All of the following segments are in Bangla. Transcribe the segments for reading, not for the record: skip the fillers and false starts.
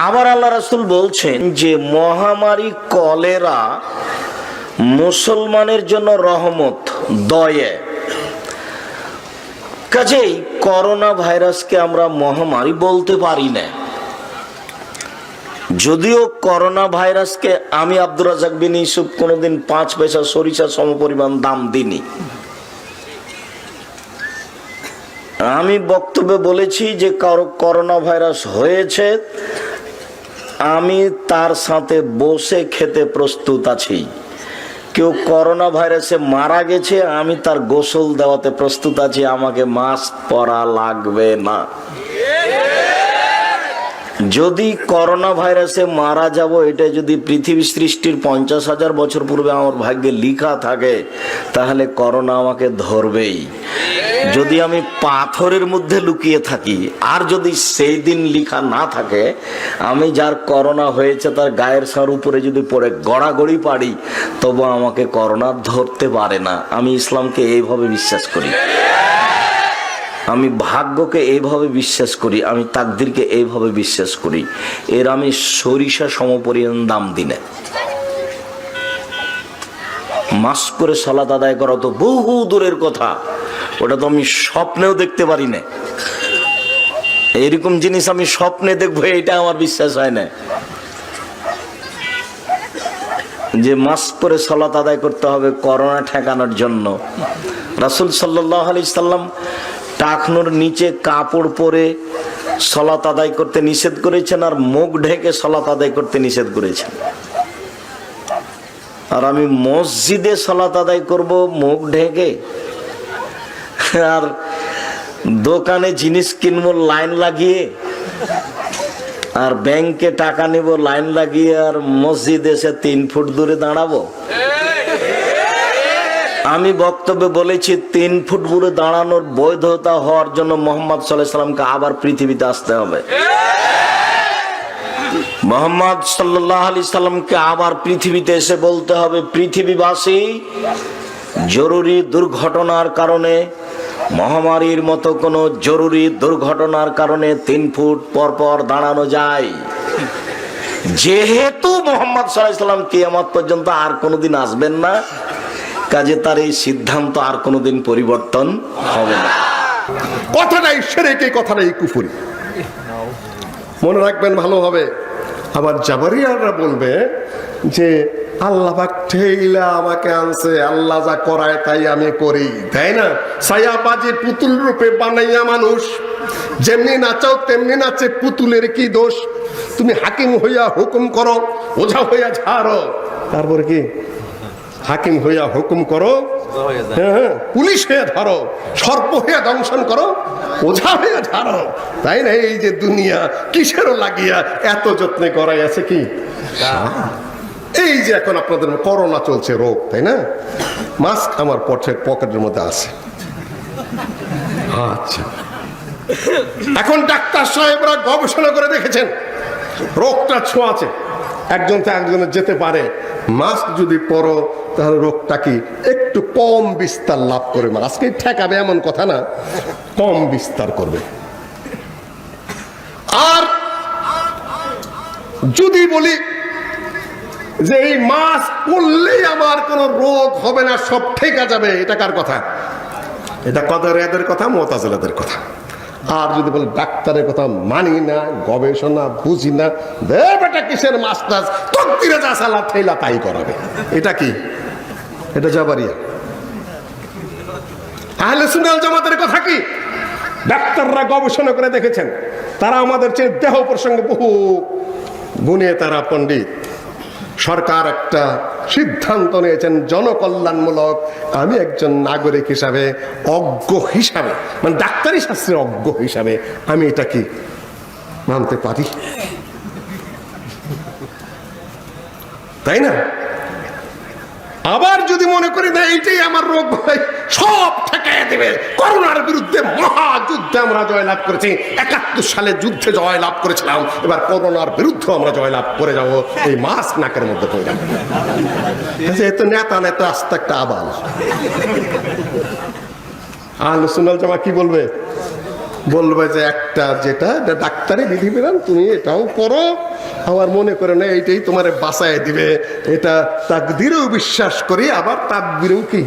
আবার আল্লাহ রাসূল বলছেন যে মহামারী কলেরা মুসলমানের জন্য রহমত, দয়া। কাজেই করোনা ভাইরাসকে আমরা মহামারী বলতে পারি না। যদিও করোনা ভাইরাসকে আমি আব্দুর রাজ্জাক বিন ইউসুফ কোনোদিন 5 পয়সা সরিষা সমপরিমাণ দাম দিইনি। আমি বক্তব্যে বলেছি যে কারো করোনা ভাইরাস হয়েছে, আমি তার সাথে বসে খেতে প্রস্তুত আছি। কেউ করোনা ভাইরাসে মারা গেছে, আমি তার গোসল দেওয়াতে প্রস্তুত আছি, আমাকে মাস্ক পরা লাগবে না। যদি করোনা ভাইরাসে মারা যাব, এটা যদি পৃথিবী সৃষ্টির 50,000 বছর পূর্বে আমার ভাগ্যে লিখা থাকে, তাহলে করোনা আমাকে ধরবেই। যদি আমি পাথরের মধ্যে লুকিয়ে থাকি, আর যদি সেই দিন লিখা না থাকে, আমি যার করোনা হয়েছে তার গায়ের সার উপরে যদি পড়ে গড়াগড়ি পারি, তবু আমাকে করোনা ধরতে পারে না। আমি ইসলামকে এইভাবে বিশ্বাস করি, আমি ভাগ্যকে এইভাবে বিশ্বাস করি, আমি তাকদীরকে এইভাবে বিশ্বাস করি। এর আমি সরিষা সমপরিমাণ দাম দিনে। মাস্ক করে সালাত আদায় করা তো বহু দূরের কথা, ওটা তো আমি স্বপ্নেও দেখতে পারি না। এইরকম জিনিস আমি স্বপ্নে দেখবো, এটা আমার বিশ্বাস হয় না যে মাস্ক করে সালাত আদায় করতে হবে করোনা ঠেকানোর জন্য। রাসূল সাল্লাল্লাহু আলাইহি সাল্লাম টাকনুর নিচে কাপড় পরে সালাত আদায় করতে নিষেধ করেছেন, আর মুখ ঢেকে সালাত আদায় করতে নিষেধ করেছেন। আর আমি মসজিদে সালাত আদায় করব মুখ ঢেকে, আর দোকানে জিনিস কিনবো লাইন লাগিয়ে, আর ব্যাংকে টাকা নিব লাইন লাগিয়ে, আর মসজিদে এসে 3 ফুট দূরে দাঁড়াবো? আমি বক্তব্যে বলেছি 3 ফুট দূরে দাঁড়ানোর বৈধতা হওয়ার জন্য মুহাম্মদ সাল্লাল্লাহু আলাইহি সাল্লামকে আবার পৃথিবীতে আসতে হবে। মুহাম্মদ সাল্লাল্লাহু আলাইহি সাল্লামকে আবার পৃথিবীতে এসে বলতে হবে, পৃথিবীবাসী, জরুরি দুর্ঘটনার কারণে, মহামারীর মতো কোনো জরুরি দুর্ঘটনার কারণে 3 ফুট পর পর দাঁড়ানো যায়। যেহেতু মুহাম্মদ সাল্লাল্লাহু আলাইহি সাল্লাম কিয়ামত পর্যন্ত আর কোনোদিন আসবেন না, কাজে তার এই সিদ্ধান্ত আর কোনোদিন পরিবর্তন হবে না। কথাটাই শিরক, কথাটাই কুফরি, মনে রাখবেন ভালো হবে। আবার জাবরিয়ারা বলবে যে আল্লাহ পাক ঠেইলা আমাকে আনছে, আল্লাহ যা করায় তাই আমি করি, তাই না? ছায়াবাজি পুতুল রূপে বানাইয়া মানুষ যেমনি নাচাও তেমনি নাচে, পুতুলের কি দোষ? তুমি হাকিম হইয়া হুকুম করো, ওঝা হইয়া ঝাড়ো, তারপরে কি হাকিম হইয়া হুকুম করো, হ্যাঁ, পুলিশ হইয়া ধরো, সর্প হইয়া দংশন করো, ওঝা হইয়া ঝাড়ো, তাই না? এই যে দুনিয়া কিসেরও লাগিয়া এত যত্নে করাই আছে কি? এই যে এখন আপনাদের করোনা চলছে রোগ, তাই না? মাস্ক আমার পকেটের মধ্যে আছে। আচ্ছা, এখন ডাক্তার সাহেবরা গবেষণা করে দেখেছেন রোগটা ছোঁয়াচে, একজন তো একজনের যেতে পারে। মাস্ক যদি পরো তাহলে রোগটা কি একটু কম বিস্তার লাভ করে, মাস্কে ঠেকাবে এমন কথা না, কম বিস্তার করবে। আর যদি বলি যে এই মাস্ক পরলেই আমার কোনো রোগ হবে না, সব ঠেকা যাবে, এটা কার কথা? এটা কদরেয়াদের কথা, মুতাজিলাদের কথা। আর যদি বলে ডাক্তারের কথা মানি না, গবেষণা বুঝি না, বেটা কিসের মাস্টার, তকদিরে যা সালা ঠেলা তাই করাবে, এটা কি? এটা জাবারিয়া। আহলে সুন্নাহ ওয়াল জামাতের কথা কি? ডাক্তাররা গবেষণা করে দেখেছেন, তারা আমাদের চেয়ে দেহ প্রসঙ্গে বহু গুণে তারা পণ্ডিত। সরকার একটা সিদ্ধান্ত নিয়েছেন জনকল্যাণমূলক, আমি একজন নাগরিক হিসাবে, অজ্ঞ হিসাবে, মানে ডাক্তারি শাস্ত্রের অজ্ঞ হিসাবে আমি এটা কি মানতে পারি, তাই না? আবার যদি মনে করি না এইটাই আমার রোগ, ভাই সব ঠেকাইয়া দেবে, করোনার বিরুদ্ধে মহাযুদ্ধে আমরা জয়লাভ করেছি, 71 সালে যুদ্ধে জয়লাভ করেছিলাম, এবার করোনার বিরুদ্ধে আমরা জয়লাভ করে যাব, এই মাস্ক নাকের মধ্যে পড়ে যাবে। এত নেতা নেতা আস্তে একটা আবাল। আহলে সুন্নাহ ওয়াল জামাত কি বলবে? বলবে যে একটা যেটা এটা ডাক্তারি বিধিবিধান, তুমি এটাও করো, আমার মনে করে না এইটাই তোমার বাঁচায় দিবে। এটা তাকদিরেও বিশ্বাস করি, আবার তাকদিরেও কি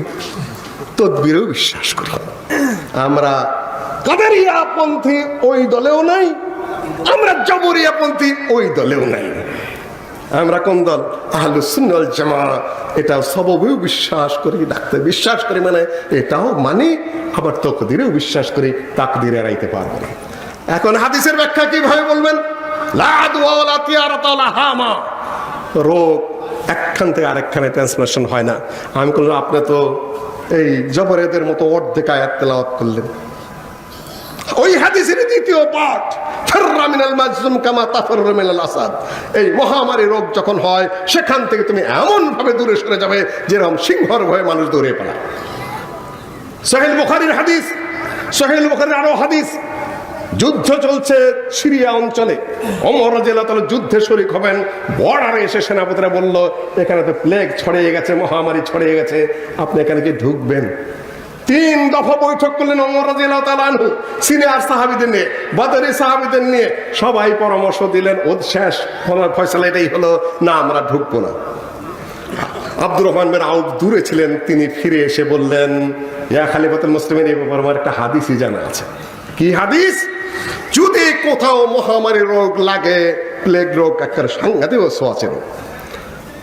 তদবিরেও বিশ্বাস করি। আমরা কাদেরিয়া পন্থী ওই দলেও নাই, আমরা জবরিয়া পন্থী ওই দলেও নাই। আমরা কোন দল? আহলুস সুন্নাহ ওয়াল জামাআহ। এটা সববেও বিশ্বাস করি, ডাক্তার বিশ্বাস করি, মানে এটাও মানি, আবার তকদিরেও বিশ্বাস করি, তাকদিরে এড়াইতে পারবো না। এখন হাদিসের ব্যাখ্যা কিভাবে বলবেন? লা দুআ ওয়ালা তিয়ারাতা ওয়ালা হামা। রোগ একখান থেকে আরেকখানে ট্রান্সমিশন হয় না। আমি বললাম আপনি তো এই জবরেদের মতো অর্ধেক আয়াত তেলাওয়াত করলেন। ওই হাদিসের দ্বিতীয় পাঠ, ফাররা মিনাল মাজলুম কামা তাফাররা মিনাল আসাদ। এই মহামারী রোগ যখন হয় সেখান থেকে তুমি এমন ভাবে দূরে সরে যাবে যেরকম সিংহর ভয়ে মানুষ দৌড়ে পালায়। সহিহ বুখারীর হাদিস, সহিহ বুখারীর আরো হাদিস। যুদ্ধ চলছে সিরিয়া অঞ্চলে, ওমর রাদিয়াল্লাহু তাআলা যুদ্ধে শরীক হবেন। বর্ডারে এসে সেনাপতিরা বলল, এখানে তো প্লেগ ছড়িয়ে গেছে, মহামারী ছড়িয়ে গেছে, আপনি এখানে কি ঢুকবেন? 3 দফা বৈঠক করলেন ওমর রাদিয়াল্লাহু তাআলা আনহু, সিনিয়র সাহাবীদের নিয়ে, বদরি সাহাবীদের নিয়ে। সবাই পরামর্শ দিলেন, শেষ ফয়সালা এটাই হলো, না আমরা ঢুকবো না। আব্দুর রহমান বিন আউফ দূরে ছিলেন, তিনি ফিরে এসে বললেন, ইয়া খলিফাতুল মুসলিমিন, এই ব্যাপারে আমার একটা হাদিসই জানা আছে। কি হাদিস? যদি কোথাও মহামারী রোগ লাগে, প্লেগ রোগ একটা সাংঘাতিক সোয়াচে রোগ,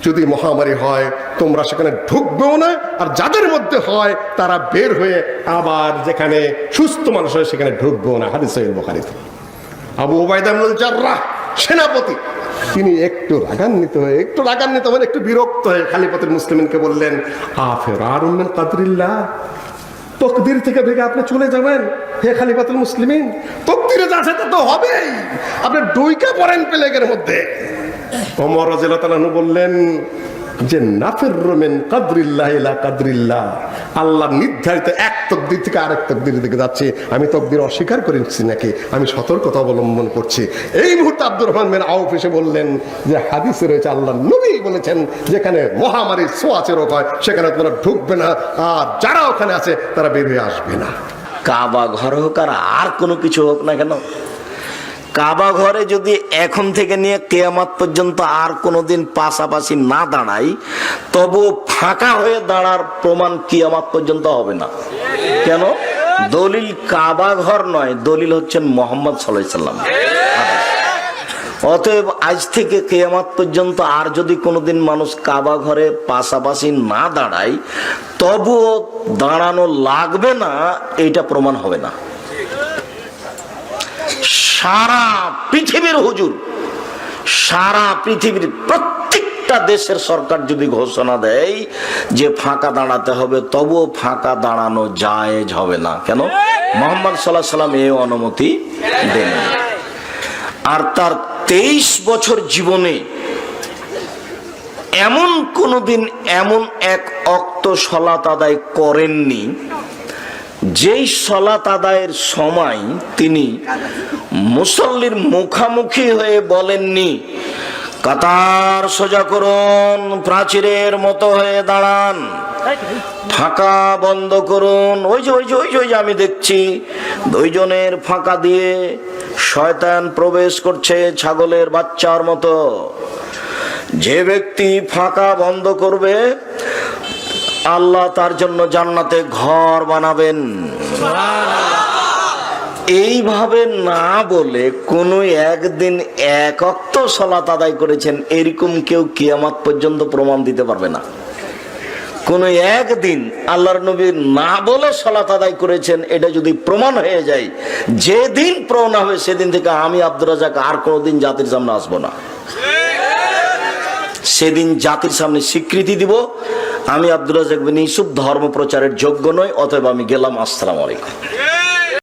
যদি মহামারী হয় তোমরা সেখানে ঢুকবেও না, আর যাদের মধ্যে হয় তারা বের হয়ে আবার যেখানে সুস্থ মানুষ হয় সেখানে ঢুকবেও না। হাদিস সহিহ বুখারীতে। আবু উবাইদা ইবনুল জাররাহ সেনাপতি, তিনি একটু রাগান্বিত হয়ে একটু বিরক্ত হয়ে খলিফাতুল মুসলিমিনকে বললেন, আফিরারুম মিন কাদরিল্লাহ, তকদির থেকে ভেগে আপনি চলে যাবেন হে খলিফাতুল মুসলিমিন? তকদিরে যা আছে তা তো হবেই, আপনি ডুইকা পড়েন প্লেগের মধ্যে। ওমর রাদিয়াল্লাহু তাআলা বললেন যে নাফিরু মিন কাদরিল্লাহ ইলা কাদরিল্লাহ, আল্লাহ নির্ধারিত এক তকদির থেকে আরেক তকদিরের দিকে যাচ্ছে, আমি তকদির অস্বীকার করেছি নাকি? আমি সতর্কতা অবলম্বন করছি। এই মুহূর্তে আব্দুর রহমান বিন আউফ এসে বললেন যে হাদিসে রয়েছে, আল্লাহ নবী বলেছেন যেখানে মহামারীর ছোঁয়াচে রোগ হয় সেখানে তোমরা ঢুকবে না, আর যারা ওখানে আছে তারা বের হয়ে আসবে না। কাবা ঘর হোক আর কোনো কিছু হোক না কেন, কাবা ঘরে যদি এখন থেকে নিয়ে কিয়ামত পর্যন্ত আর কোনোদিন পাশাপাশি না দাঁড়াই, তবু ফাঁকা হয়ে দাঁড়ার প্রমাণ কিয়ামত পর্যন্ত হবে না। কেন? দলিল কাবা ঘর নয়, দলিল হচ্ছেন মুহাম্মদ সাল্লাল্লাহু আলাইহি সাল্লাম। অতএব আজ থেকে কিয়ামত পর্যন্ত আর যদি কোনোদিন মানুষ কাবা ঘরে পাশাপাশি না দাঁড়ায়, তবুও দাঁড়ানো লাগবে না, এইটা প্রমাণ হবে না। সারা পৃথিবীর হুজুর, সারা পৃথিবীর প্রত্যেকটা দেশের সরকার যদি ঘোষণা দেয় যে ফাঁকা দাঁড়াতে হবে, তবুও ফাঁকা দাঁড়ানো জায়েজ হবে না। কেন? মুহাম্মদ সাল্লাল্লাহু আলাইহি সাল্লাম এই অনুমতি দেন। আর তার 23 বছর জীবনে এমন কোনদিন এমন এক ওয়াক্ত সালাত আদায় করেননি যেই সালাত আদায়ের সময় তিনি মুসল্লির মুখামুখি হয়ে বলেননি, কাতার সোজা করুন, প্রাচীরের মতো হয়ে দাঁড়ান, ফাঁকা বন্ধ করুন। ওই যে আমি দেখছি 2 জনের ফাঁকা দিয়ে শয়তান প্রবেশ করছে ছাগলের বাচ্চার মতো। যে ব্যক্তি ফাঁকা বন্ধ করবে, আল্লাহ তার জন্য জান্নাতে ঘর বানাবেন। এইভাবে না বলে কোন একদিন এক ওয়াক্ত সালাত আদায় করেছেন এরকম কেউ কিয়ামত পর্যন্ত প্রমাণ দিতে পারবে না। কোন একদিন আল্লাহর নবী না বলে সালাত আদায় করেছেন, এটা যদি প্রমাণ হয়ে যায়, যেদিন প্রমাণ হবে সেদিন থেকে আমি আব্দুর রাজ্জাক আর কোনোদিন জাতির সামনে আসবো না। সেদিন জাতির সামনে স্বীকৃতি দিব, আমি আব্দুর রাজ্জাক বিন ইউসুফ ধর্ম প্রচারের যোগ্য নই, অতএব আমি গেলাম। আসসালামু আলাইকুম।